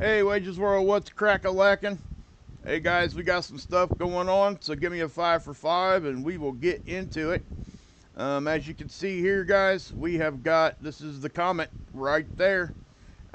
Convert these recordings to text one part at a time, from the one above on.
Hey, Wages World, what's crack-a-lackin'? Hey guys, we got some stuff going on, so give me a 5 for 5 and we will get into it. As you can see here, guys, we have got, this is the Comet right there.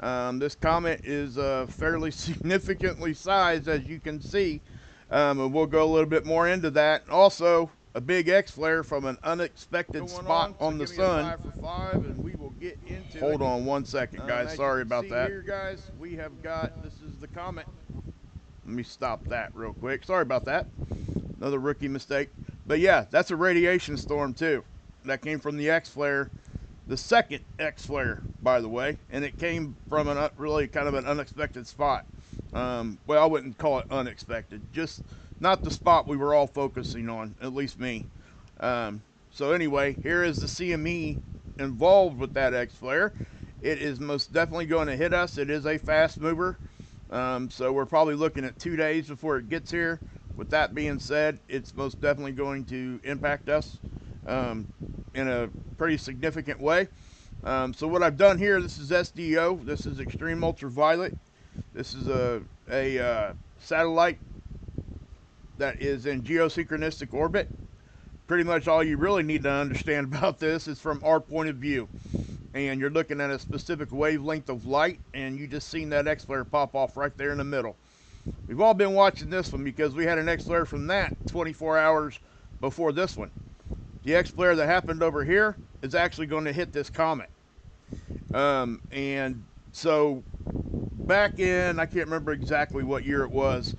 This Comet is fairly significantly sized, as you can see, and we'll go a little bit more into that. Also, a big X-flare from an unexpected spot on the sun. 5 for 5 and we will get into Hold on one second, guys. Sorry about that. Here, guys, we have got, this is the Comet. Let me stop that real quick. Sorry about that. Another rookie mistake. But yeah, that's a radiation storm too. That came from the X-flare, the second X-flare, by the way, and it came from an really kind of an unexpected spot. Well, I wouldn't call it unexpected, just not the spot we were all focusing on, at least me. So anyway, here is the CME involved with that X-flare. It is most definitely going to hit us. It is a fast mover. So we're probably looking at 2 days before it gets here. With that being said, it's most definitely going to impact us in a pretty significant way. So what I've done here, this is SDO. This is extreme ultraviolet. This is a satellite that is in geosynchronistic orbit. Pretty much all you really need to understand about this is from our point of view. And you're looking at a specific wavelength of light, and you just seen that X-flare pop off right there in the middle. We've all been watching this one because we had an X-flare from that 24 hours before this one. The X-flare that happened over here is actually going to hit this comet. And so back in, I can't remember exactly what year it was,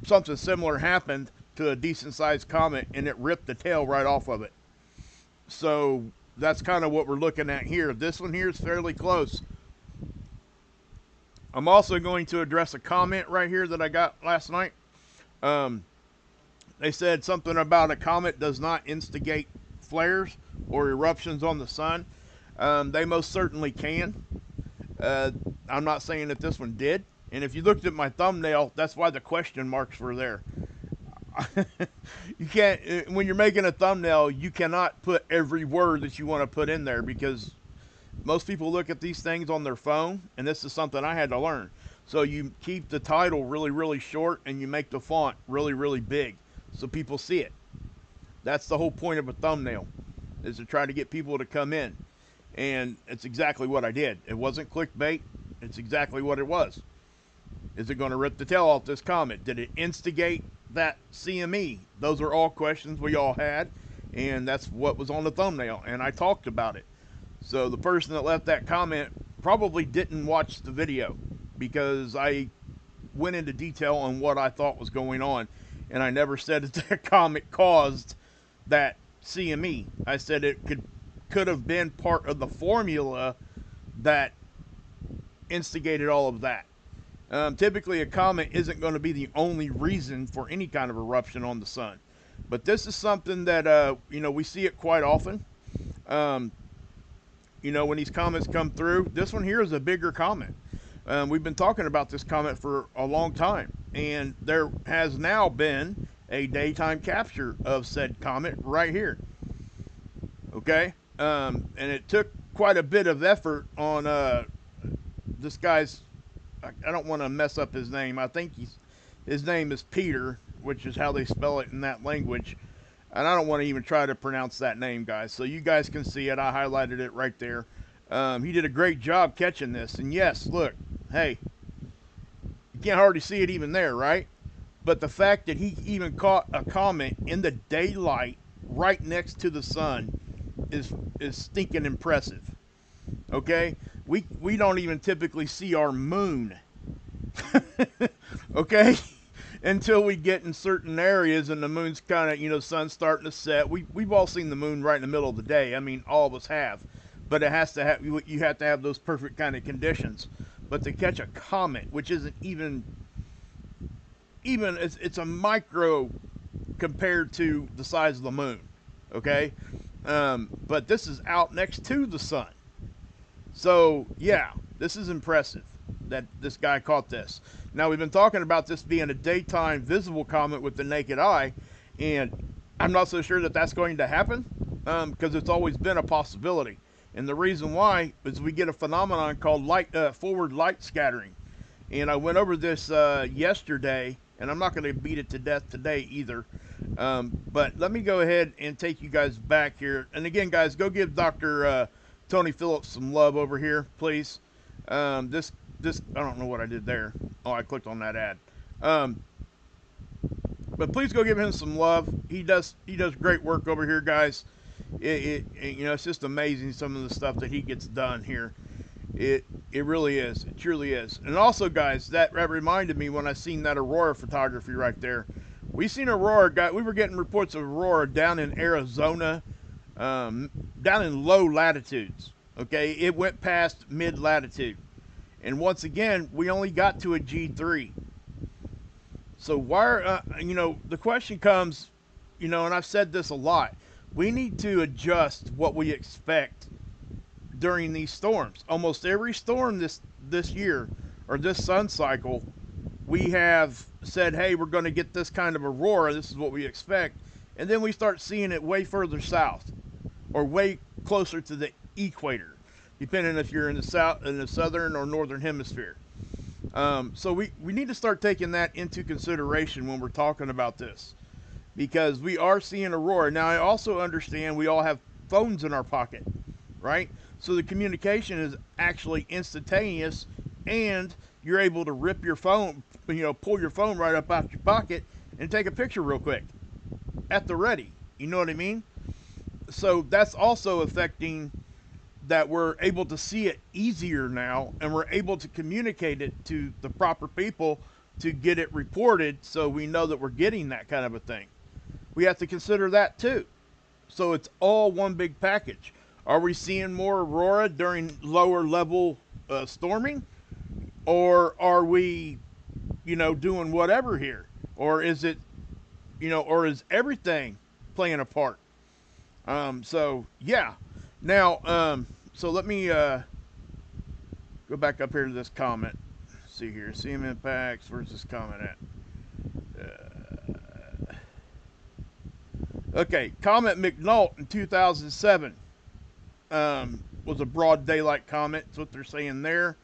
something similar happened to a decent sized comet and it ripped the tail right off of it. So that's kind of what we're looking at here. This one here is fairly close. I'm also going to address a comment right here that I got last night. They said something about a comet does not instigate flares or eruptions on the sun. They most certainly can. I'm not saying that this one did. And if you looked at my thumbnail, that's why the question marks were there. You can't, when you're making a thumbnail, you cannot put every word that you want to put in there because most people look at these things on their phone, and this is something I had to learn. So you keep the title really, really short, and you make the font really, really big so people see it. That's the whole point of a thumbnail, is to try to get people to come in. And it's exactly what I did. It wasn't clickbait. It's exactly what it was. Is it going to rip the tail off this comet? Did it instigate that CME? Those are all questions we all had, and that's what was on the thumbnail, and I talked about it. So the person that left that comment probably didn't watch the video because I went into detail on what I thought was going on, and I never said that the comet caused that CME. I said it could have been part of the formula that instigated all of that. Typically, a comet isn't going to be the only reason for any kind of eruption on the sun. But this is something that, we see it quite often. When these comets come through, this one here is a bigger comet. We've been talking about this comet for a long time. And there has now been a daytime capture of said comet right here. Okay? And it took quite a bit of effort on this guy's, I don't want to mess up his name. I think his name is Peter, which is how they spell it in that language. And I don't want to even try to pronounce that name, guys. So you guys can see it. I highlighted it right there. He did a great job catching this. And yes, look, hey, you can't hardly see it even there, right? But the fact that he even caught a comet in the daylight right next to the sun is stinking impressive. Okay? We don't even typically see our moon. Okay? Until we get in certain areas and the moon's kind of, sun's starting to set. We've all seen the moon right in the middle of the day. I mean, all of us have. But it has to have, you have to have those perfect kind of conditions. But to catch a comet, which isn't even it's a micro compared to the size of the moon. Okay? But this is out next to the sun. So, yeah, this is impressive that this guy caught this. Now, we've been talking about this being a daytime visible comet with the naked eye, and I'm not so sure that that's going to happen because it's always been a possibility. And the reason why is we get a phenomenon called forward light scattering. And I went over this yesterday, and I'm not going to beat it to death today either. But let me go ahead and take you guys back here. And again, guys, go give Dr. Tony Phillips some love over here, please. This I don't know what I did there. Oh, I clicked on that ad. But please go give him some love. He does great work over here, guys. It's just amazing some of the stuff that he gets done here. It really is. It truly is. And also, guys, that reminded me when I seen that Aurora photography right there. We seen Aurora. We were getting reports of Aurora down in Arizona, down in low latitudes. Okay, it went past mid latitude, and once again, we only got to a G3. So why? The question comes, and I've said this a lot. We need to adjust what we expect during these storms. Almost every storm this year or this sun cycle, we have said, hey, we're going to get this kind of aurora. This is what we expect. And then we start seeing it way further south or way closer to the equator, depending if you're in the southern or northern hemisphere. So we need to start taking that into consideration when we're talking about this, because we are seeing aurora. Now, I also understand we all have phones in our pocket, right? So the communication is actually instantaneous, and you're able to rip your phone, pull your phone right up out your pocket and take a picture real quick at the ready. You know what I mean? So that's also affecting that we're able to see it easier now, and we're able to communicate it to the proper people to get it reported, so we know that we're getting that kind of a thing. We have to consider that too. So it's all one big package. Are we seeing more aurora during lower level storming? Or are we, doing whatever here? Or is it, or is everything playing a part? So, yeah. Now, so let me go back up here to this Comet. Let's see here. CM impacts. Where's this Comet at? Okay, Comet McNaught in 2007 was a broad daylight comet. That's what they're saying there.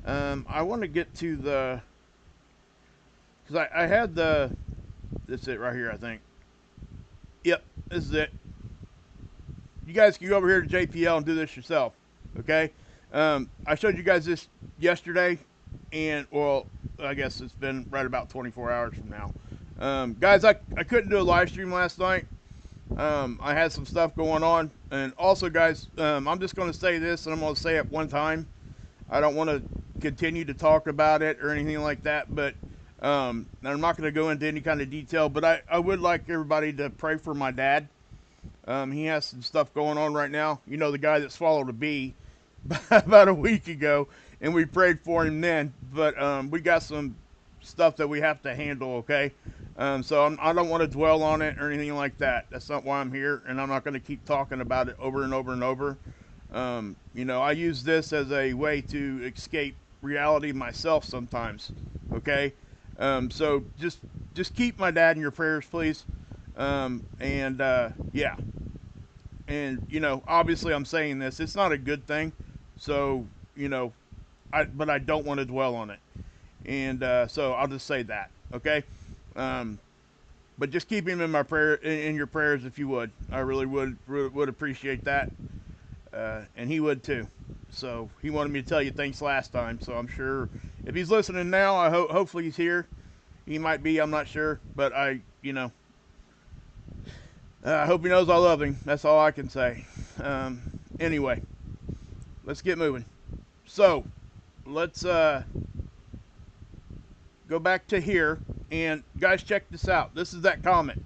I want to get to the, because I had that's it right here, I think. Yep, this is it. You guys can go over here to JPL and do this yourself, okay? I showed you guys this yesterday, and, well, I guess it's been right about 24 hours from now. Guys, I couldn't do a live stream last night. I had some stuff going on, and also, guys, I'm just going to say this, and I'm going to say it one time. I don't want to continue to talk about it or anything like that, but I'm not going to go into any kind of detail, but I would like everybody to pray for my dad. He has some stuff going on right now. The guy that swallowed a bee about a week ago, and we prayed for him then, but we got some stuff that we have to handle, okay? So I don't want to dwell on it or anything like that. That's not why I'm here, and I'm not going to keep talking about it over and over and over. I use this as a way to escape reality myself sometimes, okay? So just keep my dad in your prayers, please. Yeah. And, obviously I'm saying this. It's not a good thing, so, but I don't want to dwell on it. And so I'll just say that, okay? But just keep him in my prayer, in your prayers, if you would. I really would appreciate that, and he would too. So he wanted me to tell you thanks last time. So I'm sure if he's listening now, hopefully he's here. He might be. I'm not sure, but I hope he knows I love him. That's all I can say. Anyway, let's get moving. So let's go back to here, and guys, check this out. This is that comet.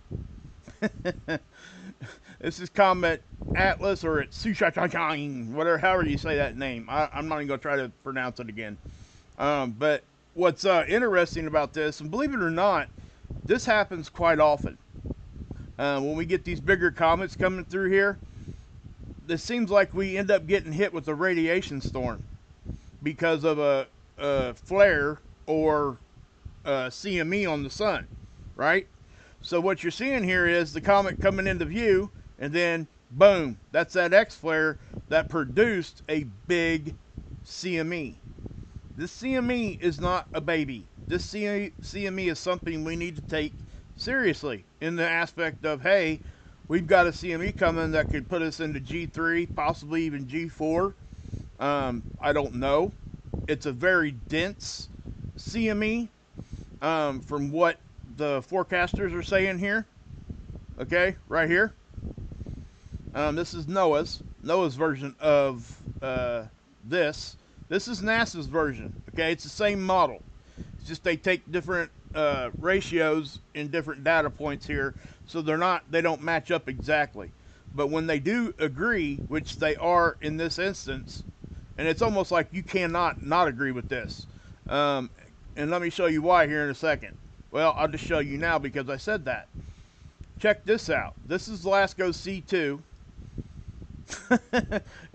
This is Comet Atlas, or it's Sushachachang, whatever, however you say that name. I'm not even gonna try to pronounce it again. But what's interesting about this, and believe it or not, this happens quite often. When we get these bigger comets coming through here, it seems like we end up getting hit with a radiation storm because of a flare or CME on the sun, right? So what you're seeing here is the comet coming into view, and then boom, that's that X flare that produced a big CME. This CME is not a baby. This CME is something we need to take seriously in the aspect of, hey, we've got a CME coming that could put us into G3, possibly even G4. I don't know. It's a very dense CME, from what the forecasters are saying here. Okay, right here. This is NOAA's version of this. This is NASA's version. Okay, it's the same model. It's just they take different ratios in different data points here, so they don't match up exactly. But when they do agree, which they are in this instance, and it's almost like you cannot not agree with this. And let me show you why here in a second. Well, I'll just show you now because I said that. Check this out. This is LASCO C2.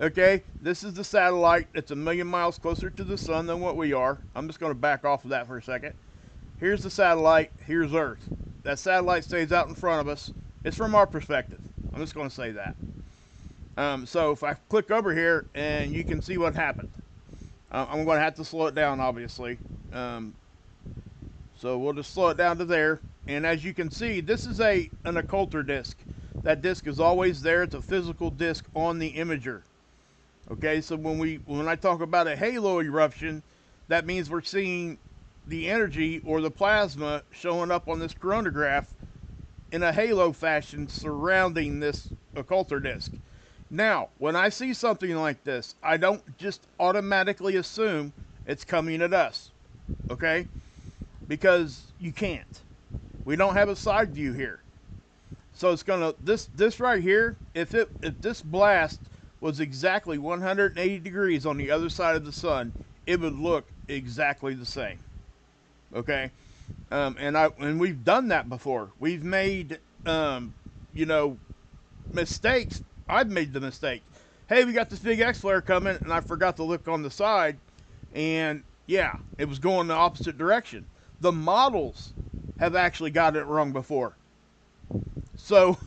Okay, this is the satellite. It's 1,000,000 miles closer to the sun than what we are. I'm just going to back off of that for a second. Here's the satellite. Here's Earth. That satellite stays out in front of us. It's from our perspective. I'm just going to say that. So if I click over here, and you can see what happened. I'm going to have to slow it down, obviously. So we'll just slow it down to there. And as you can see, this is an occulter disk. That disk is always there. It's a physical disk on the imager. Okay, so when I talk about a halo eruption, that means we're seeing the energy or the plasma showing up on this coronagraph in a halo fashion surrounding this occulter disk. Now, when I see something like this, I don't just automatically assume it's coming at us. Okay? Because you can't. We don't have a side view here. So it's gonna this right here, if this blast was exactly 180 degrees on the other side of the sun, it would look exactly the same. Okay? And we've done that before. We've made mistakes. I've made the mistake. Hey, we got this big X flare coming, and I forgot to look on the side, and yeah, it was going the opposite direction. The models have actually got it wrong before. So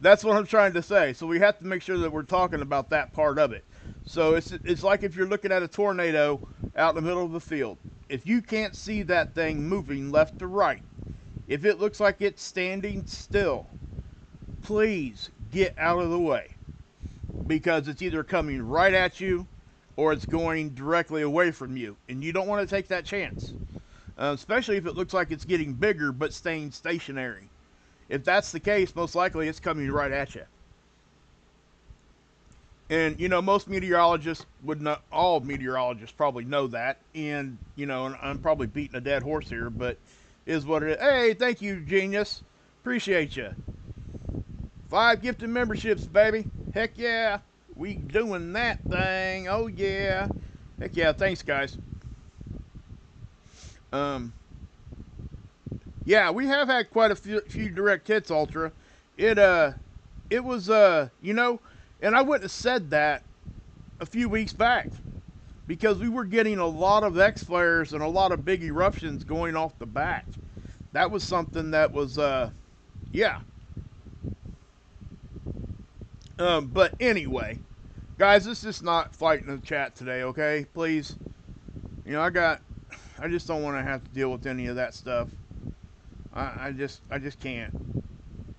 that's what I'm trying to say. So we have to make sure that we're talking about that part of it. So it's like if you're looking at a tornado out in the middle of the field. If you can't see that thing moving left to right, if it looks like it's standing still, please get out of the way, because it's either coming right at you or it's going directly away from you, and you don't want to take that chance, especially if it looks like it's getting bigger but staying stationary. If that's the case, most likely it's coming right at you. And most meteorologists would not, all meteorologists probably know that. And and I'm probably beating a dead horse here, but is what it is. Hey, thank you, genius. Appreciate you. 5 gifted memberships, baby. Heck yeah. We doing that thing. Oh yeah. Heck yeah. Thanks, guys. Yeah, we have had quite a few direct hits, Ultra. It was and I wouldn't have said that a few weeks back, because we were getting a lot of X flares and a lot of big eruptions going off the bat. That was something that was yeah. But anyway, guys, this is not fighting the chat today, okay? Please. I just don't want to have to deal with any of that stuff. I just can't.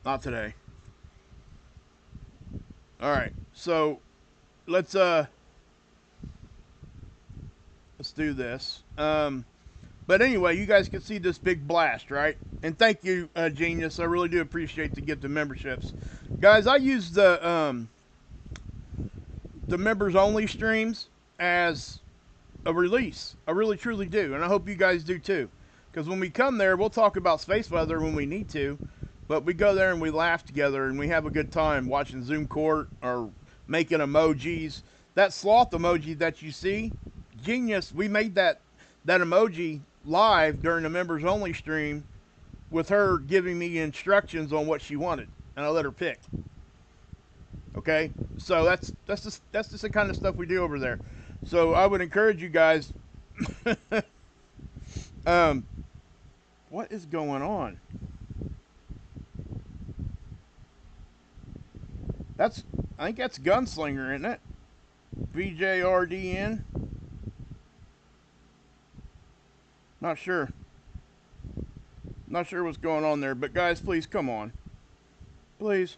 Not today. All right. So let's do this. But anyway, you guys can see this big blast, right? And thank you, Genius. I really do appreciate the gift of memberships. Guys, I use the members only streams as a release. I really truly do, and I hope you guys do too. Because when we come there, we'll talk about space weather when we need to, but we go there and we laugh together and we have a good time watching Zoom Court or making emojis. That sloth emoji that you see, Genius, we made that emoji live during the members only stream with her giving me instructions on what she wanted, and I let her pick. Okay, so that's just the kind of stuff we do over there. So I would encourage you guys. What is going on? I think that's Gunslinger, isn't it? VJRDN. Not sure. Not sure what's going on there, but guys, please come on. Please.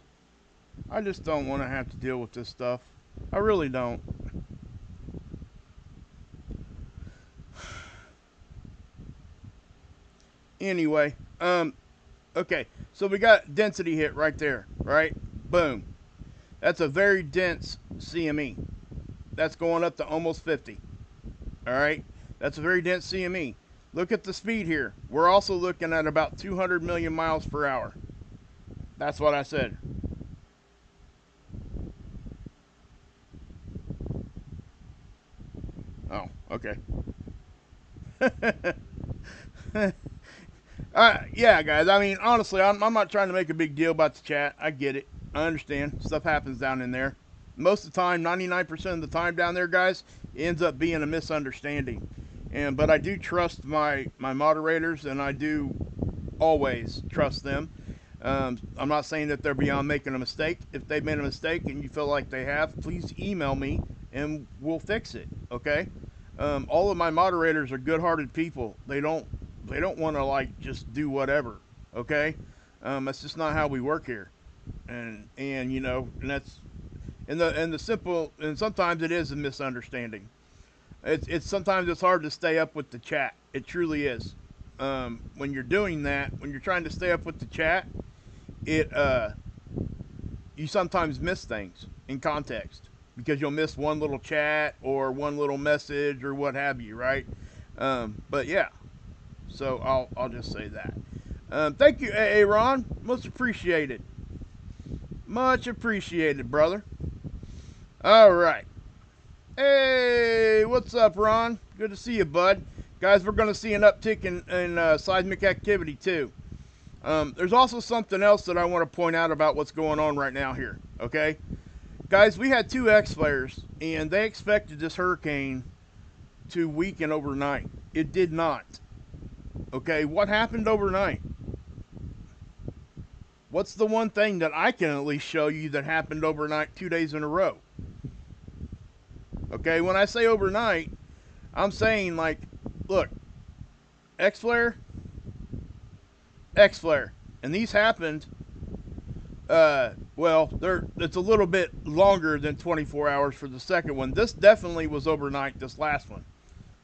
I just don't want to have to deal with this stuff. I really don't. Anyway, okay, so we got density hit right there, right? Boom. That's a very dense CME. That's going up to almost 50. All right, that's a very dense CME. Look at the speed here. We're also looking at about 200 million miles per hour. That's what I said. Oh, okay. Yeah, guys. I mean, honestly, I'm not trying to make a big deal about the chat. I get it. I understand. Stuff happens down in there. Most of the time, 99% of the time down there, guys, it ends up being a misunderstanding. But I do trust my moderators, and I do always trust them. I'm not saying that they're beyond making a mistake. If they've made a mistake and you feel like they have, please email me and we'll fix it. Okay? All of my moderators are good-hearted people. They don't want to like just do whatever. Okay? That's just not how we work here. And you know, and that's and the simple, and sometimes it is a misunderstanding. It's sometimes it's hard to stay up with the chat. It truly is. When you're doing that, when you're trying to stay up with the chat, it you sometimes miss things in context because you'll miss one little chat or one little message or what have you, right? But yeah, so I'll just say that. Thank you, Aaron. Much appreciated. Much appreciated, brother. All right. Hey, what's up, Ron? Good to see you, bud. Guys, we're going to see an uptick in seismic activity, too. There's also something else that I want to point out about what's going on right now here, okay? Guys, we had 2 X flares, and they expected this hurricane to weaken overnight. It did not. Okay, what happened overnight? What's the one thing that I can at least show you that happened overnight 2 days in a row? Okay, when I say overnight, I'm saying like, look, X flare, and these happened. Well, it's a little bit longer than 24 hours for the second one. This definitely was overnight. This last one,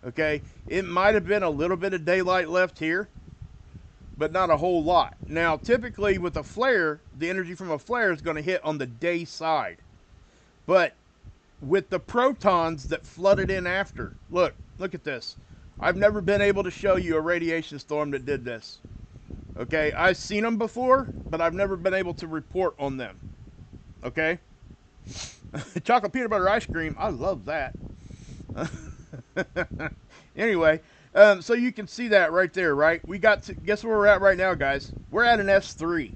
okay, it might have been a little bit of daylight left here, but not a whole lot. Now, typically with a flare, the energy from a flare is going to hit on the day side, but with the protons that flooded in after, look at this. I've never been able to show you a radiation storm that did this. Okay, I've seen them before, but I've never been able to report on them. Okay? Chocolate peanut butter ice cream, I love that. Anyway, so you can see that right there, right? We got to, guess where we're at right now, guys? We're at an S3.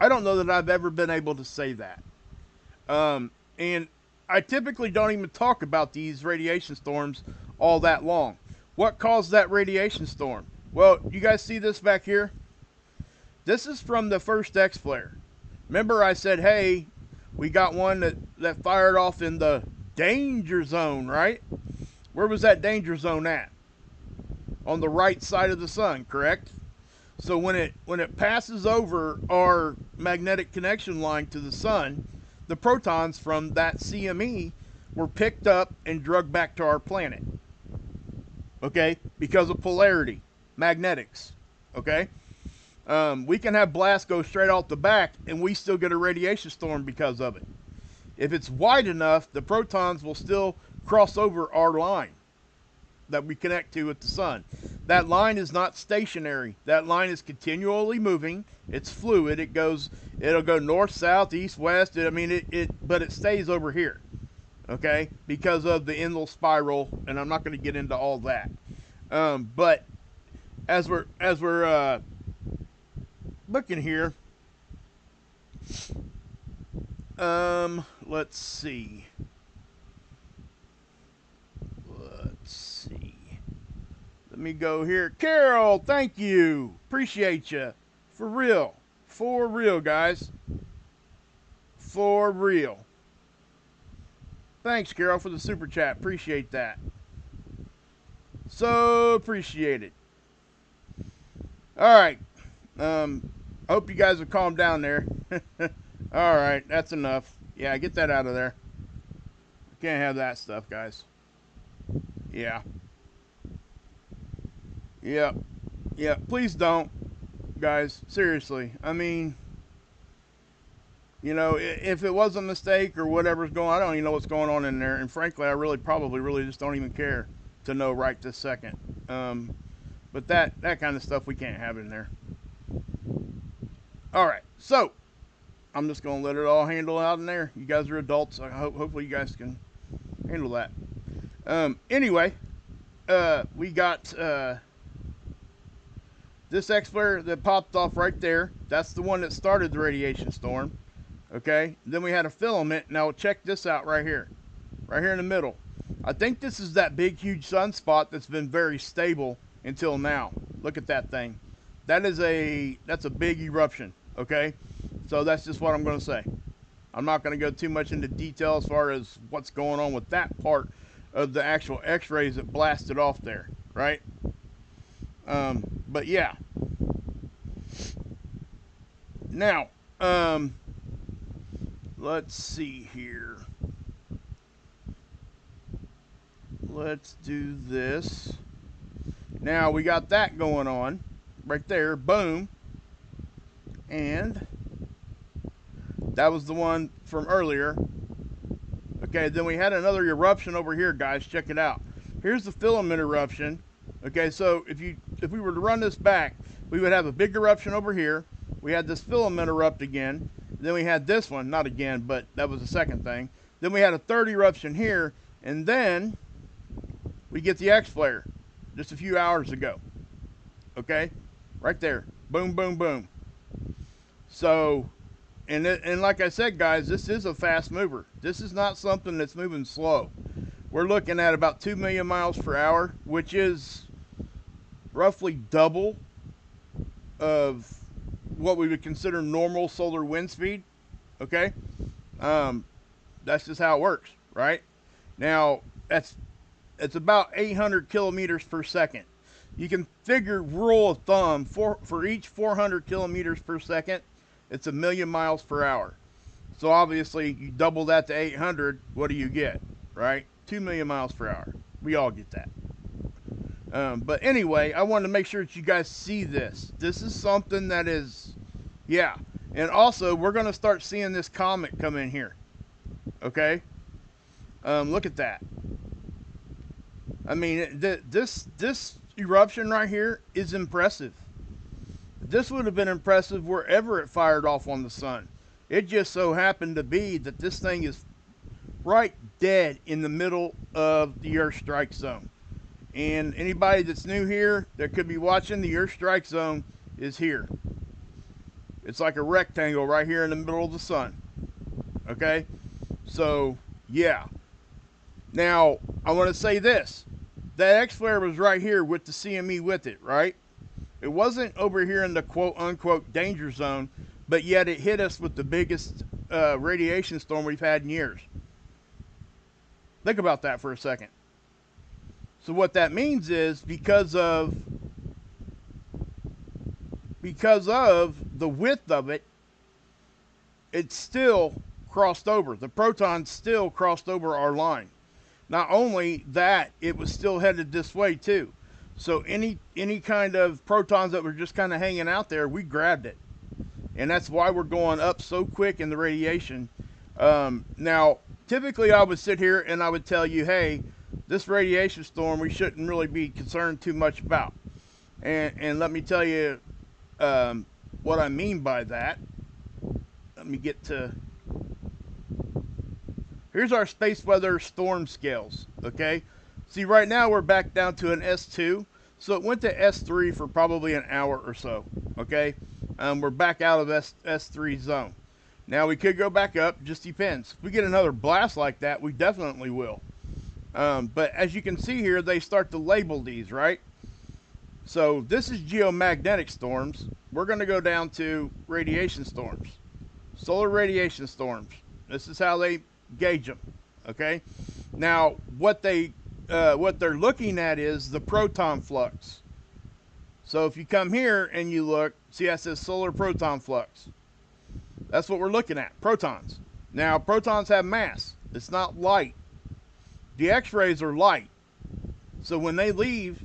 I don't know that I've ever been able to say that. And I typically don't even talk about these radiation storms all that long. What caused that radiation storm? Well, you guys see this back here? This is from the first X flare. Remember I said, hey, we got one that fired off in the danger zone, right? Where was that danger zone at? On the right side of the sun, correct? So when it passes over our magnetic connection line to the sun, the protons from that CME were picked up and drugged back to our planet. Okay? Because of polarity, magnetics. Okay? We can have blasts go straight off the back and we still get a radiation storm because of it. If it's wide enough, the protons will still cross over our line that we connect to with the sun. That line is not stationary. That line is continually moving. It's fluid. It'll go north, south, east, west. But it stays over here. Okay? Because of the Enlil spiral, and I'm not going to get into all that. But as we're looking here, let's see. Let me go here. Carol, thank you. Appreciate you. For real. For real, guys. For real. Thanks, Carol, for the super chat. Appreciate that. So appreciate it. All right. Hope you guys have calmed down there. All right, that's enough. Yeah, get that out of there. Can't have that stuff, guys. Yeah. Yep. Yeah. Please don't, guys. Seriously. I mean, you know, if it was a mistake or whatever's going on, I don't even know what's going on in there. And frankly, I really probably really just don't even care to know right this second. But that kind of stuff we can't have in there. All right, so I'm just gonna let it all handle out in there. You guys are adults. Hopefully you guys can handle that. Anyway, we got this X flare that popped off right there. That's the one that started the radiation storm. Okay, then we had a filament. Now check this out right here in the middle. I think this is that big huge sunspot that's been very stable until now. Look at that thing. That's a big eruption. Okay, so that's just what I'm going to say. I'm not going to go too much into detail as far as what's going on with that part of the actual X-rays that blasted off there, right? But yeah. Now, let's see here. Let's do this. Now we got that going on right there. Boom. And that was the one from earlier. Okay, then we had another eruption over here, guys. Check it out. Here's the filament eruption. Okay, so if we were to run this back, we would have a big eruption over here. We had this filament erupt again. Then we had this one, not again, but that was the second thing. Then we had a third eruption here, and then we get the X flare just a few hours ago. Okay, right there. Boom, boom, boom. So, and like I said, guys, this is a fast mover. This is not something that's moving slow. We're looking at about 2 million miles per hour, which is roughly double of what we would consider normal solar wind speed. Okay, that's just how it works, right? Now, it's about 800 kilometers per second. You can figure, rule of thumb, for each 400 kilometers per second, it's 1 million miles per hour. So obviously, you double that to 800, what do you get, right? 2 million miles per hour. We all get that. But anyway, I wanted to make sure that you guys see this. This is something that is, yeah. And also, we're going to start seeing this comet come in here. Okay? Look at that. I mean, this eruption right here is impressive. This would have been impressive wherever it fired off on the sun. It just so happened to be that this thing is right dead in the middle of the Earth strike zone. And anybody that's new here that could be watching, the Earth strike zone is here. It's like a rectangle right here in the middle of the sun. Okay? So, yeah. Now, I want to say this. That X-flare was right here with the CME with it, right? It wasn't over here in the quote-unquote danger zone, but yet it hit us with the biggest radiation storm we've had in years. Think about that for a second. So what that means is because of the width of it, it's still crossed over. The protons still crossed over our line. Not only that, it was still headed this way too. So any kind of protons that were just kind of hanging out there, we grabbed it. And that's why we're going up so quick in the radiation. Now, typically I would sit here and I would tell you, hey, this radiation storm we shouldn't really be concerned too much about. And let me tell you what I mean by that. Let me get to... Here's our space weather storm scales, okay? See, right now we're back down to an S2, so it went to S3 for probably an hour or so, okay? We're back out of S3 zone. Now, we could go back up, just depends. If we get another blast like that, we definitely will. But as you can see here, they start to label these, right? So this is geomagnetic storms. We're going to go down to radiation storms, solar radiation storms. This is how they gauge them, okay? Now, what they're looking at is the proton flux. So if you come here and you look, see that says solar proton flux. That's what we're looking at, protons. Now, protons have mass. It's not light. The X-rays are light. So when they leave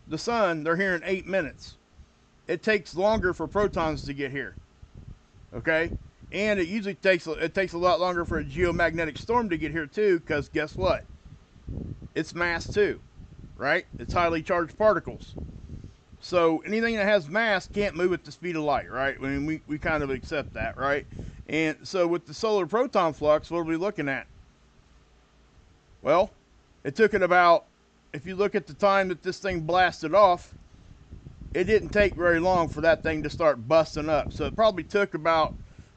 the sun, they're here in 8 minutes. It takes longer for protons to get here. Okay? And it usually takes a lot longer for a geomagnetic storm to get here too, because guess what? It's mass too, right? It's highly charged particles. So anything that has mass can't move at the speed of light, right? I mean, we kind of accept that, right? And so with the solar proton flux, what are we looking at? Well, it took it about, if you look at the time that this thing blasted off, it didn't take very long for that thing to start busting up. So it probably took about,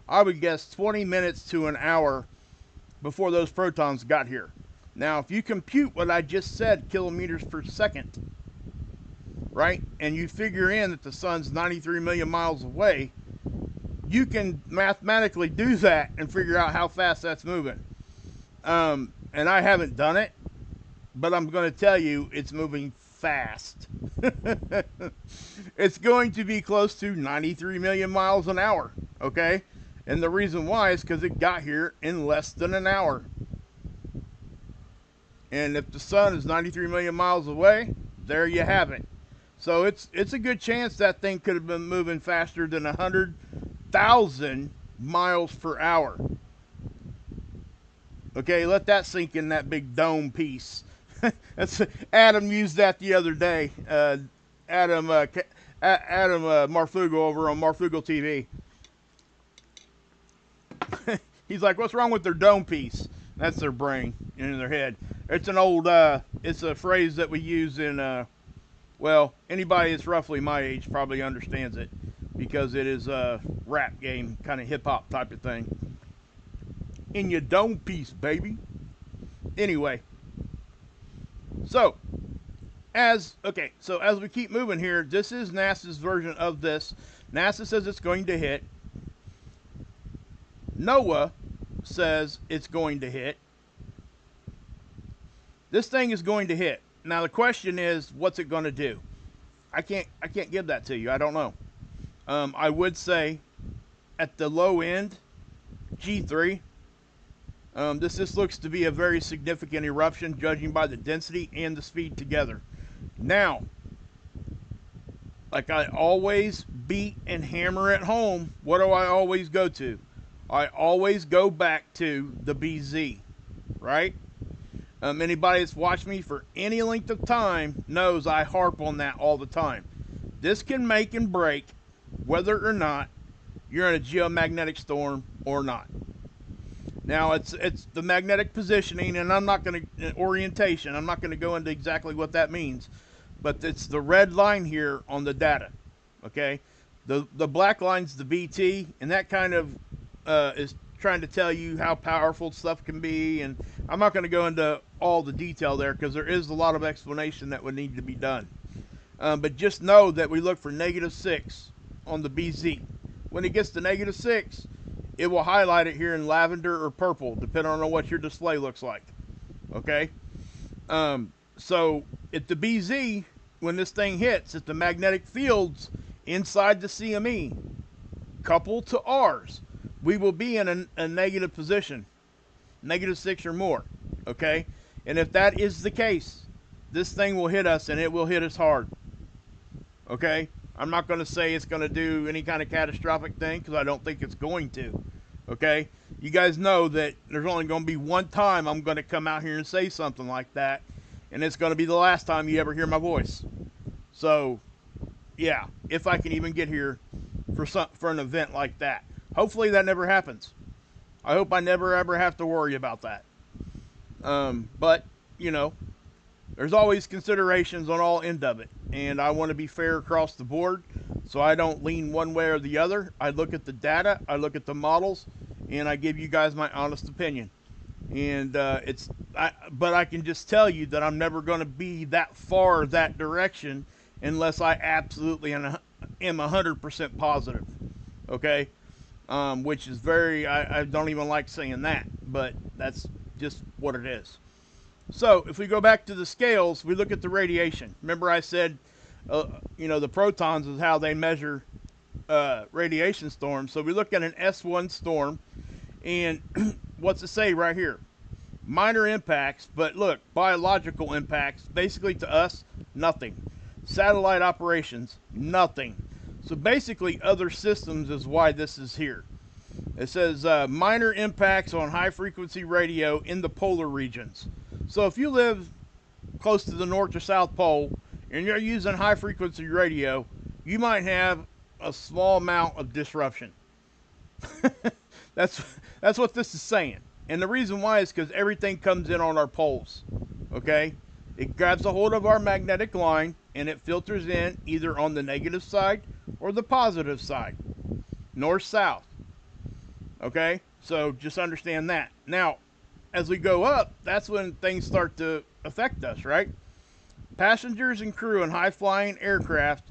I would guess, 20 minutes to an hour before those protons got here. Now, if you compute what I just said, kilometers per second, right, and you figure in that the sun's 93 million miles away, you can mathematically do that and figure out how fast that's moving. And I haven't done it, but I'm going to tell you it's moving fast. It's going to be close to 93 million miles an hour, okay? And the reason why is because it got here in less than an hour. And if the sun is 93 million miles away, there you have it. So it's a good chance that thing could have been moving faster than 100,000 miles per hour. Okay, let that sink in, that big dome piece. Adam used that the other day. Adam Marfugo over on Marfugo TV. He's like, what's wrong with their dome piece? That's their brain in their head. It's an old, it's a phrase that we use in, well, anybody that's roughly my age probably understands it, because it is a rap game, kind of hip-hop type of thing. In your dome piece, baby. Anyway. So as we keep moving here, this is NASA's version of this. NASA says it's going to hit. NOAA says it's going to hit. This thing is going to hit. Now the question is, what's it going to do? I can't give that to you. I don't know. I would say at the low end, G3. This looks to be a very significant eruption, judging by the density and the speed together. Now, like I always beat and hammer at home, what do I always go to? I always go back to the BZ, right? Anybody that's watched me for any length of time knows I harp on that all the time. This can make and break whether or not you're in a geomagnetic storm or not. Now, it's the magnetic positioning, and I'm not going to, orientation, I'm not going to go into exactly what that means, but it's the red line here on the data, okay? The black line's the VT, and that kind of is trying to tell you how powerful stuff can be, and I'm not going to go into all the detail there because there is a lot of explanation that would need to be done. But just know that we look for -6 on the BZ. When it gets to -6, it will highlight it here in lavender or purple, depending on what your display looks like. Okay? So at the BZ, when this thing hits, if the magnetic fields inside the CME couple to ours, we will be in a negative position, -6 or more. Okay? And if that is the case, this thing will hit us, and it will hit us hard. Okay? I'm not going to say it's going to do any kind of catastrophic thing, because I don't think it's going to. Okay? You guys know that there's only going to be one time I'm going to come out here and say something like that, and it's going to be the last time you ever hear my voice. So, yeah, if I can even get here for an event like that. Hopefully that never happens. I hope I never ever have to worry about that. But, you know, there's always considerations on all end of it, and I want to be fair across the board, so I don't lean one way or the other. I look at the data, I look at the models, and I give you guys my honest opinion. And but I can just tell you that I'm never going to be that far that direction unless I absolutely am 100% positive. Okay? Which is I don't even like saying that, but that's just what it is. So if we go back to the scales, we look at the radiation. Remember I said the protons is how they measure radiation storms. So we look at an S1 storm, and what's it say right here? Minor impacts, but look, biological impacts, basically to us, nothing. Satellite operations, nothing. So basically, other systems is why this is here. It says minor impacts on high frequency radio in the polar regions. So if you live close to the North or South Pole and you're using high frequency radio, you might have a small amount of disruption. that's what this is saying. And the reason why is because everything comes in on our poles. Okay? It grabs a hold of our magnetic line and it filters in either on the negative side or the positive side. North, south. Okay? So just understand that. Now, as we go up, that's when things start to affect us, right? Passengers and crew in high-flying aircraft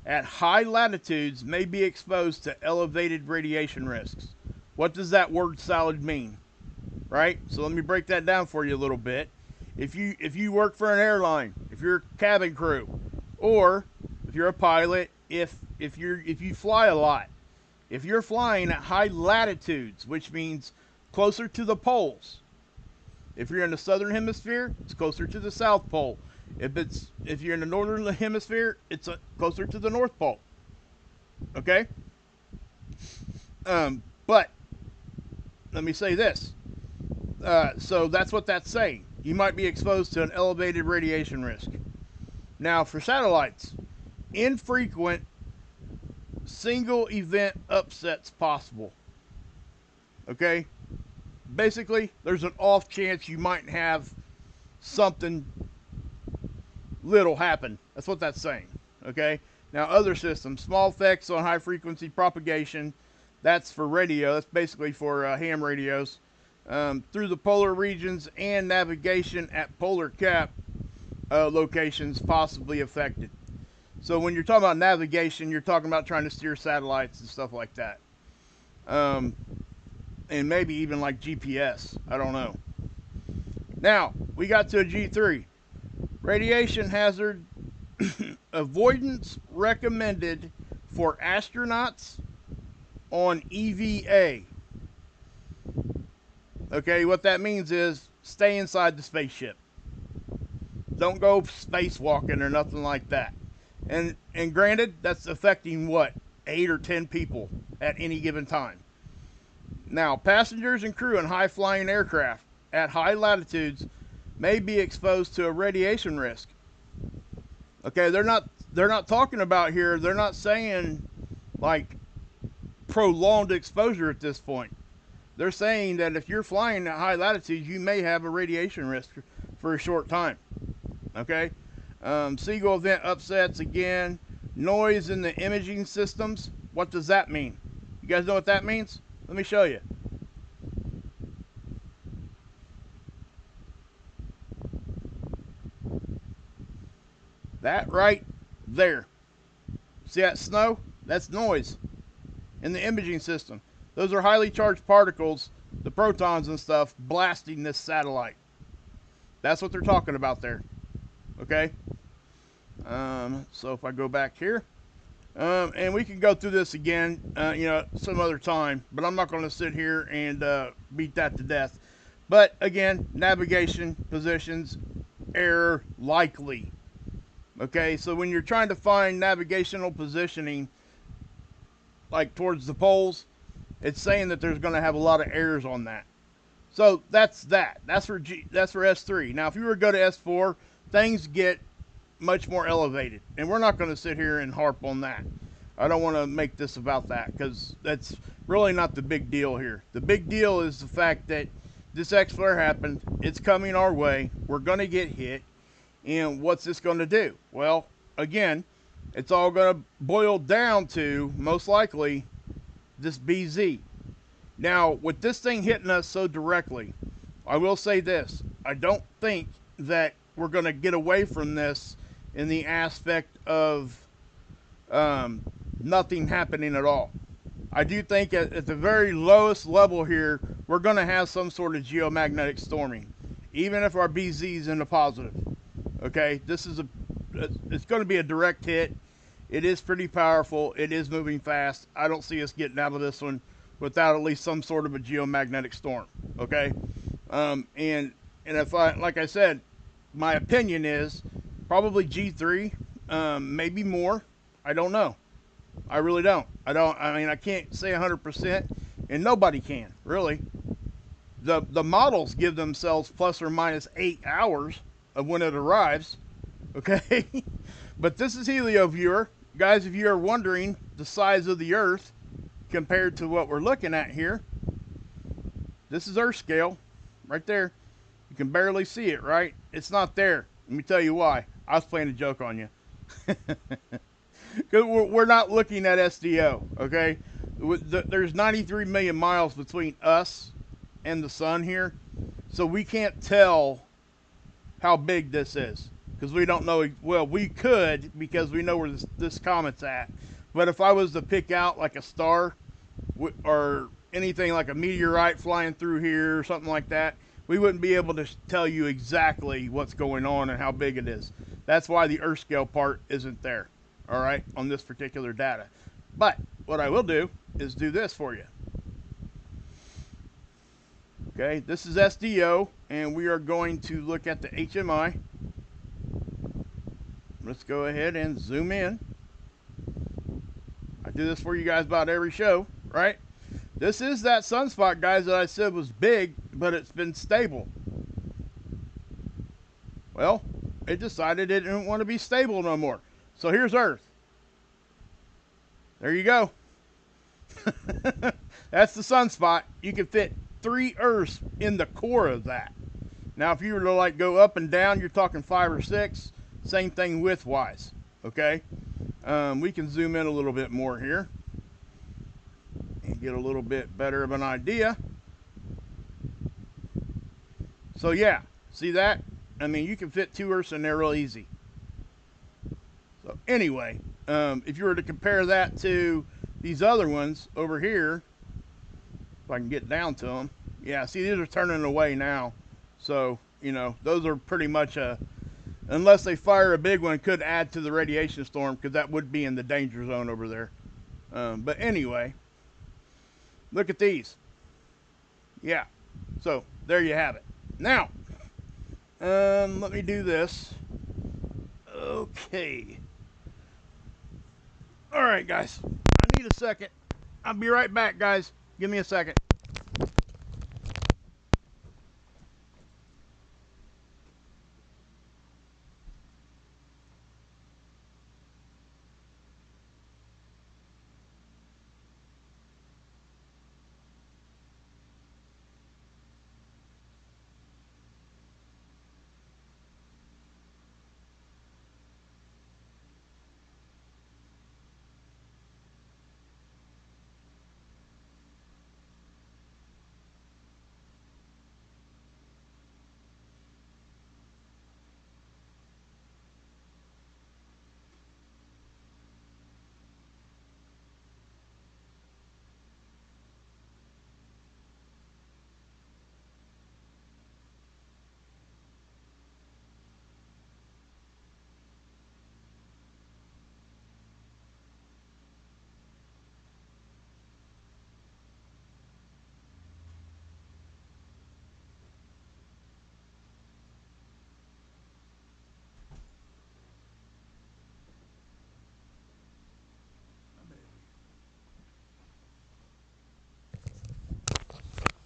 at high latitudes may be exposed to elevated radiation risks. What does that word salad mean? Right? So let me break that down for you a little bit. If you work for an airline, if you're a cabin crew, or if you're a pilot, if you fly a lot, if you're flying at high latitudes, which means closer to the poles. If you're in the southern hemisphere, it's closer to the South Pole. If you're in the northern hemisphere, it's closer to the North Pole. Okay? But let me say this. So that's what that's saying. You might be exposed to an elevated radiation risk. Now, for satellites, infrequent single event upsets possible. Okay? Basically, there's an off chance you might have something little happen. That's what that's saying. Okay? Now, other systems, small effects on high frequency propagation. That's for radio. That's basically for ham radios. Through the polar regions and navigation at polar cap locations possibly affected. So when you're talking about navigation, you're talking about trying to steer satellites and stuff like that. And maybe even like GPS. I don't know. Now, we got to a G3. Radiation hazard avoidance recommended for astronauts on EVA. Okay, what that means is stay inside the spaceship. Don't go spacewalking or nothing like that. And granted, that's affecting what? 8 or 10 people at any given time. Now, passengers and crew in high-flying aircraft at high latitudes may be exposed to a radiation risk. Okay, they're not talking about here, they're not saying like prolonged exposure at this point. They're saying that if you're flying at high latitudes, you may have a radiation risk for a short time. Okay? Seagull event upsets again. Noise in the imaging systems. What does that mean? You guys know what that means? Let me show you. That right there. See that snow? That's noise in the imaging system. Those are highly charged particles, the protons and stuff, blasting this satellite. That's what they're talking about there. Okay? So if I go back here, and we can go through this again, some other time, but I'm not going to sit here and beat that to death. But again, navigation, positions, error, likely. Okay, so when you're trying to find navigational positioning, like towards the poles, it's saying that there's going to have a lot of errors on that. So that's that. That's for S3. Now, if you were to go to S4, things get much more elevated, and we're not going to sit here and harp on that. I don't want to make this about that because that's really not the big deal here. The big deal is the fact that this X flare happened. It's coming our way. We're going to get hit. And what's this going to do? Well, again, it's all going to boil down to, most likely, this BZ. Now, with this thing hitting us so directly, I will say this. I don't think that we're going to get away from this in the aspect of nothing happening at all. I do think at the very lowest level here, we're going to have some sort of geomagnetic storming, even if our BZ is in the positive. Okay, this is it's going to be a direct hit. It is pretty powerful. It is moving fast. I don't see us getting out of this one without at least some sort of a geomagnetic storm. Okay, and if I, like I said, my opinion is probably G3, maybe more. I don't know. I really don't. I mean, I can't say 100%, and nobody can really. The models give themselves plus or minus 8 hours of when it arrives. Okay, but this is HelioViewer. Guys, if you're wondering the size of the Earth compared to what we're looking at here, this is Earth scale right there. You can barely see it, right? It's not there. Let me tell you why. I was playing a joke on you. Because we're not looking at SDO, okay? There's 93 million miles between us and the sun here, so we can't tell how big this is. Because we don't know. Well, we could, because we know where this comet's at. But if I was to pick out like a star or anything like a meteorite flying through here or something like that, we wouldn't be able to tell you exactly what's going on and how big it is. That's why the Earth scale part isn't there, all right, on this particular data. But what I will do is do this for you. Okay, this is SDO, and we are going to look at the HMI. Let's go ahead and zoom in. I do this for you guys about every show, right? This is that sunspot, guys, that I said was big, but it's been stable. Well, it decided it didn't want to be stable no more. So here's Earth. There you go. That's the sunspot. You can fit 3 Earths in the core of that. Now, if you were to like go up and down, you're talking 5 or 6. Same thing width-wise, okay? We can zoom in a little bit more here and get a little bit better of an idea. So yeah, see that? I mean, you can fit 2 Earths in there real easy. So anyway, if you were to compare that to these other ones over here, if I can get down to them, yeah, see, these are turning away now. So, you know, those are pretty much unless they fire a big one, could add to the radiation storm, because that would be in the danger zone over there. But anyway, look at these. Yeah, so there you have it. Now, let me do this. Okay. All right, guys. I need a second. I'll be right back, guys. Give me a second.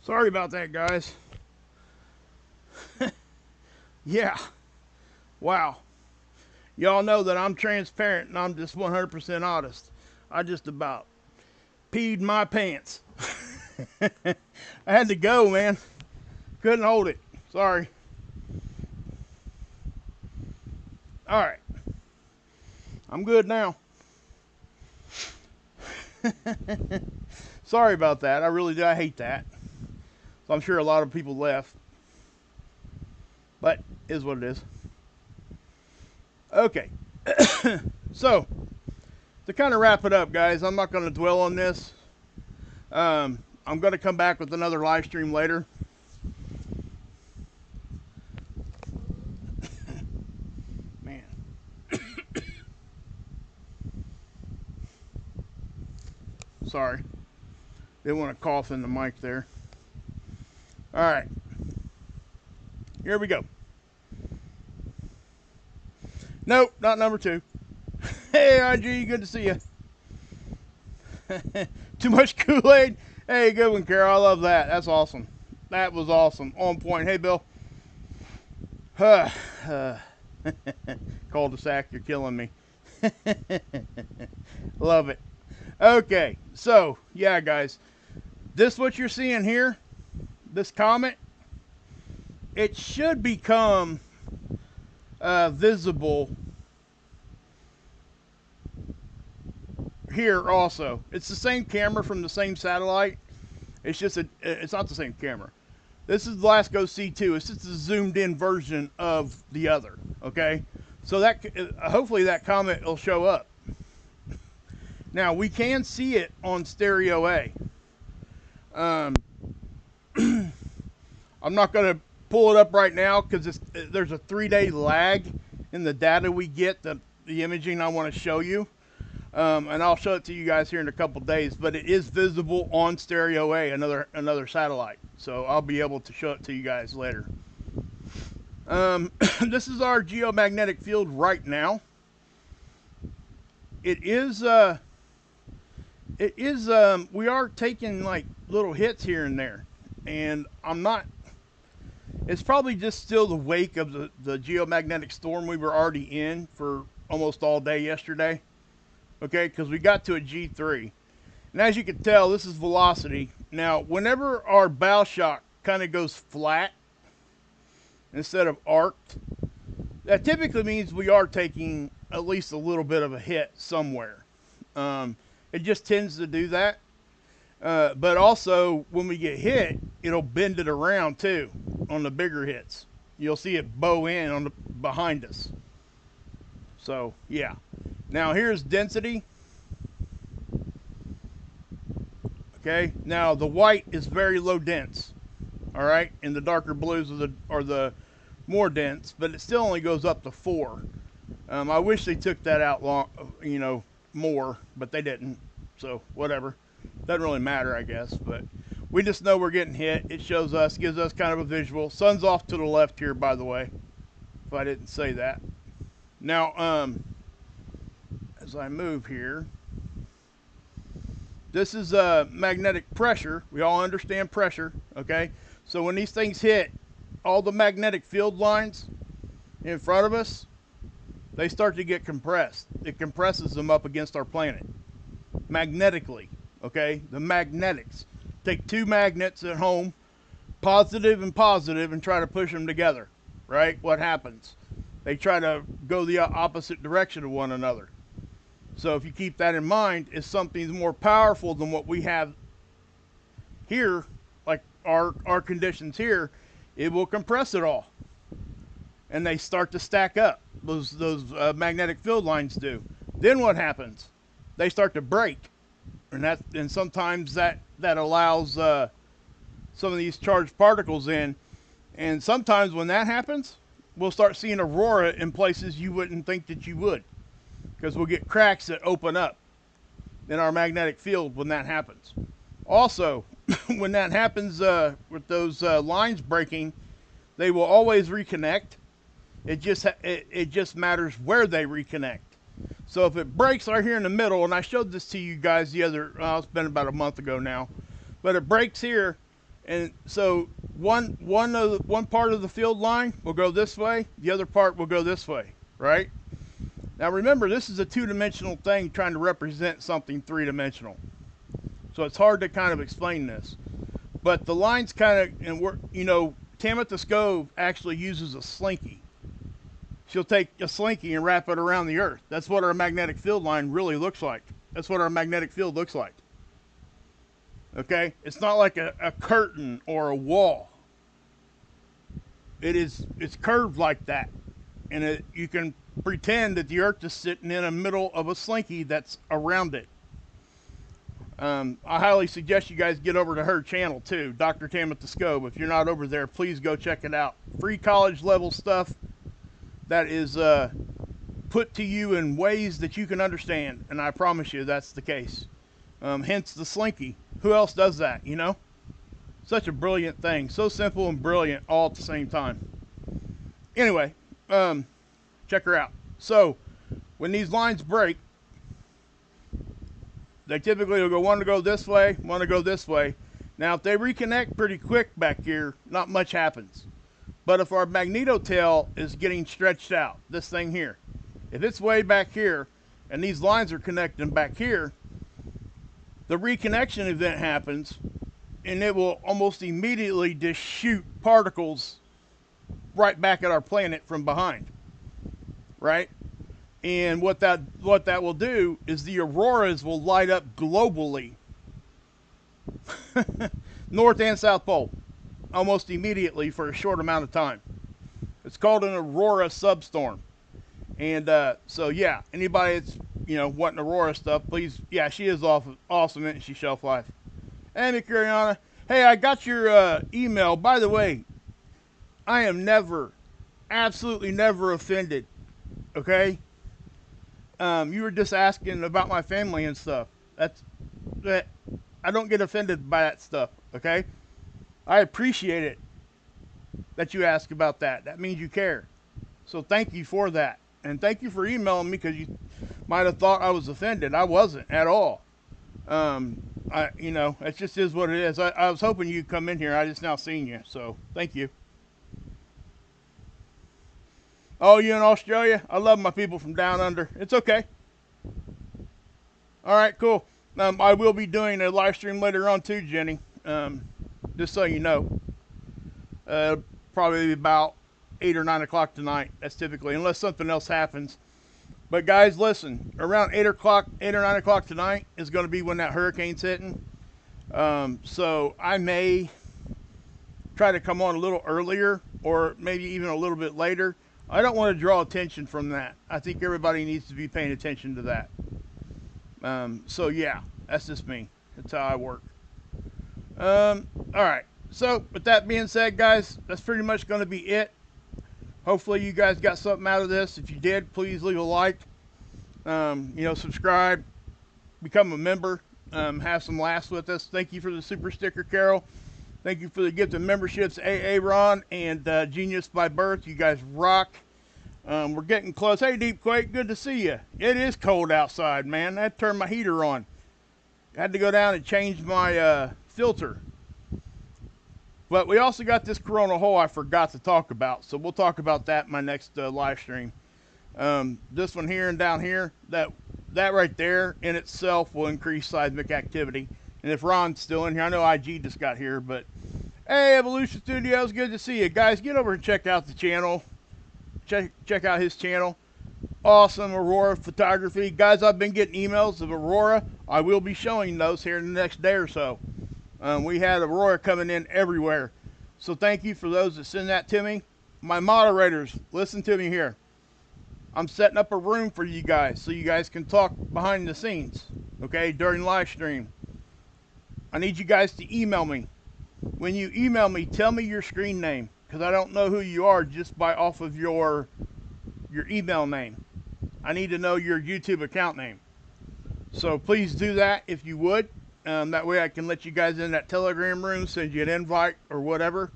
Sorry about that, guys. Yeah. Wow. Y'all know that I'm transparent and I'm just 100% honest. I just about peed my pants. I had to go, man. Couldn't hold it. Sorry. All right. I'm good now. Sorry about that. I really do. I hate that. So I'm sure a lot of people left. But it is what it is. Okay. So, to kind of wrap it up, guys, I'm not going to dwell on this. I'm going to come back with another live stream later. Man. Sorry. Didn't want to cough in the mic there. All right. Here we go. Nope, not number 2. Hey, IG, good to see you. Too much Kool-Aid? Hey, good one, Carol. I love that. That's awesome. That was awesome. On point. Hey, Bill. Cul-de-sac, you're killing me. Love it. Okay, so, yeah, guys. This what you're seeing here, this comet, it should become visible here also. It's the same camera from the same satellite. It's just it's not the same camera. This is the LASCO C2. It's just a zoomed in version of the other. Okay, so that hopefully that comet will show up. Now we can see it on stereo A. I'm not going to pull it up right now because there's a 3-day lag in the data we get, the imaging I want to show you. And I'll show it to you guys here in a couple days, but it is visible on stereo A, another satellite. So I'll be able to show it to you guys later. This is our geomagnetic field right now. We are taking like little hits here and there, and it's probably just still the wake of the geomagnetic storm we were already in for almost all day yesterday. Okay, because we got to a G3. And as you can tell, this is velocity. Now, whenever our bow shock kind of goes flat instead of arced, that typically means we are taking at least a little bit of a hit somewhere. It just tends to do that. But also, when we get hit, it'll bend it around too on the bigger hits. You'll see it bow in on behind us. So, yeah. Now, here's density. Okay. Now, the white is very low dense. All right. And the darker blues are the more dense, but it still only goes up to 4. I wish they took that out more, but they didn't. So, whatever. Doesn't really matter, I guess. But we just know we're getting hit. It shows us, gives us kind of a visual. Sun's off to the left here, by the way, if I didn't say that. Now, as I move here, this is magnetic pressure. We all understand pressure, okay? So when these things hit, all the magnetic field lines in front of us, they start to get compressed. It compresses them up against our planet magnetically, okay? The magnetics. Take 2 magnets at home, positive, and try to push them together, right? What happens? They try to go the opposite direction of one another. So if you keep that in mind, if something's more powerful than what we have here, like our conditions here, it will compress it all. And they start to stack up. Those magnetic field lines do. Then what happens? They start to break. And sometimes that allows some of these charged particles in. And sometimes when that happens, we'll start seeing aurora in places you wouldn't think that you would, because we'll get cracks that open up in our magnetic field when that happens. Also, when that happens with those lines breaking, they will always reconnect. It just matters where they reconnect. So if it breaks right here in the middle, and I showed this to you guys it's been about a month ago now, but it breaks here. And so one part of the field line will go this way, the other part will go this way, right? Now remember, this is a 2-dimensional thing trying to represent something 3-dimensional. So it's hard to kind of explain this. But the lines kind of, and Magnetosphere actually uses a slinky. She'll take a slinky and wrap it around the Earth. That's what our magnetic field line really looks like. That's what our magnetic field looks like. Okay? It's not like a curtain or a wall. It's curved like that. And you can pretend that the Earth is sitting in the middle of a slinky that's around it. I highly suggest you guys get over to her channel too, Dr. Magnetosphere. If you're not over there, please go check it out. Free college level stuff that is put to you in ways that you can understand, and I promise you that's the case. Hence the slinky. Who else does that, you know? Such a brilliant thing. So simple and brilliant all at the same time. Anyway, check her out. So, when these lines break, they typically will go one to go this way, one to go this way. Now, if they reconnect pretty quick back here, not much happens. But if our magneto tail is getting stretched out, this thing here, if it's way back here and these lines are connecting back here, the reconnection event happens and it will almost immediately just shoot particles right back at our planet from behind, right? And what that will do is the auroras will light up globally, North and South Pole, almost immediately for a short amount of time. It's called an Aurora substorm. And so yeah, anybody that's wanting Aurora stuff, please, yeah, she is awesome and she shelf life. And Mikuriana, hey, I got your email. By the way, I am never, absolutely never offended. Okay? You were just asking about my family and stuff. That I don't get offended by that stuff. Okay? I appreciate it that you ask about that. That means you care. So thank you for that. And thank you for emailing me, because you might have thought I was offended. I wasn't at all. It just is what it is. I was hoping you'd come in here. I just now seen you. So thank you. Oh, you in Australia? I love my people from down under. It's okay. All right, cool. I will be doing a live stream later on too, Jenny. Just so you know. Probably about 8 or 9 o'clock tonight. That's typically, unless something else happens. But guys, listen. Around 8 or 9 o'clock tonight is going to be when that hurricane's hitting. So I may try to come on a little earlier, or maybe even a little bit later. I don't want to draw attention from that. I think everybody needs to be paying attention to that. So yeah, that's just me. That's how I work. All right. So with that being said, guys, that's pretty much going to be it. Hopefully you guys got something out of this. If you did, please leave a like. Subscribe, become a member, have some laughs with us. Thank you for the super sticker, Carol. Thank you for the gift of memberships, AA Ron and Genius by Birth. You guys rock. We're getting close. Hey, Deep Quake, good to see you. It is cold outside, man. I had to turn my heater on. I had to go down and change my filter. But we also got this coronal hole I forgot to talk about, so we'll talk about that in my next live stream. This one here and down here, that right there in itself will increase seismic activity. And if Ron's still in here, I know IG just got here, but hey, Evolution Studios, good to see you. Guys, get over and check out the channel. Check out his channel. Awesome Aurora photography. Guys, I've been getting emails of Aurora. I will be showing those here in the next day or so. We had Aurora coming in everywhere. So thank you for those that send that to me. My moderators, listen to me here. I'm setting up a room for you guys so you guys can talk behind the scenes, okay, during live stream. I need you guys to email me. When you email me, tell me your screen name, because I don't know who you are just by off of your email name. I need to know your YouTube account name. So please do that if you would. That way I can let you guys in that Telegram room, send you an invite or whatever,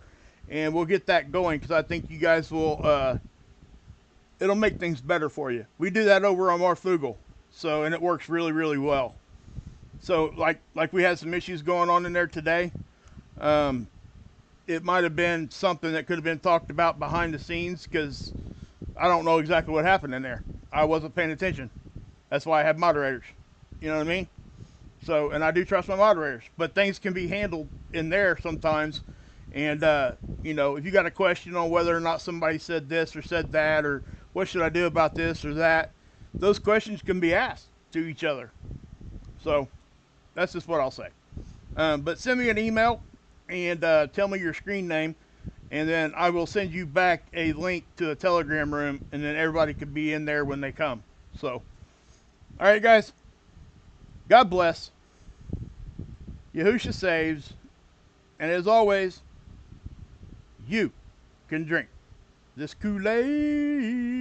and we'll get that going, because I think you guys will, it'll make things better for you. We do that over on Marfugal, and it works really, really well. So like we had some issues going on in there today. It might have been something that could have been talked about behind the scenes, because I don't know exactly what happened in there. I wasn't paying attention. That's why I have moderators. You know what I mean? So, and I do trust my moderators, but things can be handled in there sometimes. And, if you got a question on whether or not somebody said this or said that, or what should I do about this or that, those questions can be asked to each other. So that's just what I'll say. But send me an email and tell me your screen name, and then I will send you back a link to a Telegram room, and then everybody can be in there when they come. So, all right, guys. God bless. Yahusha saves. And as always, you can drink this Kool-Aid.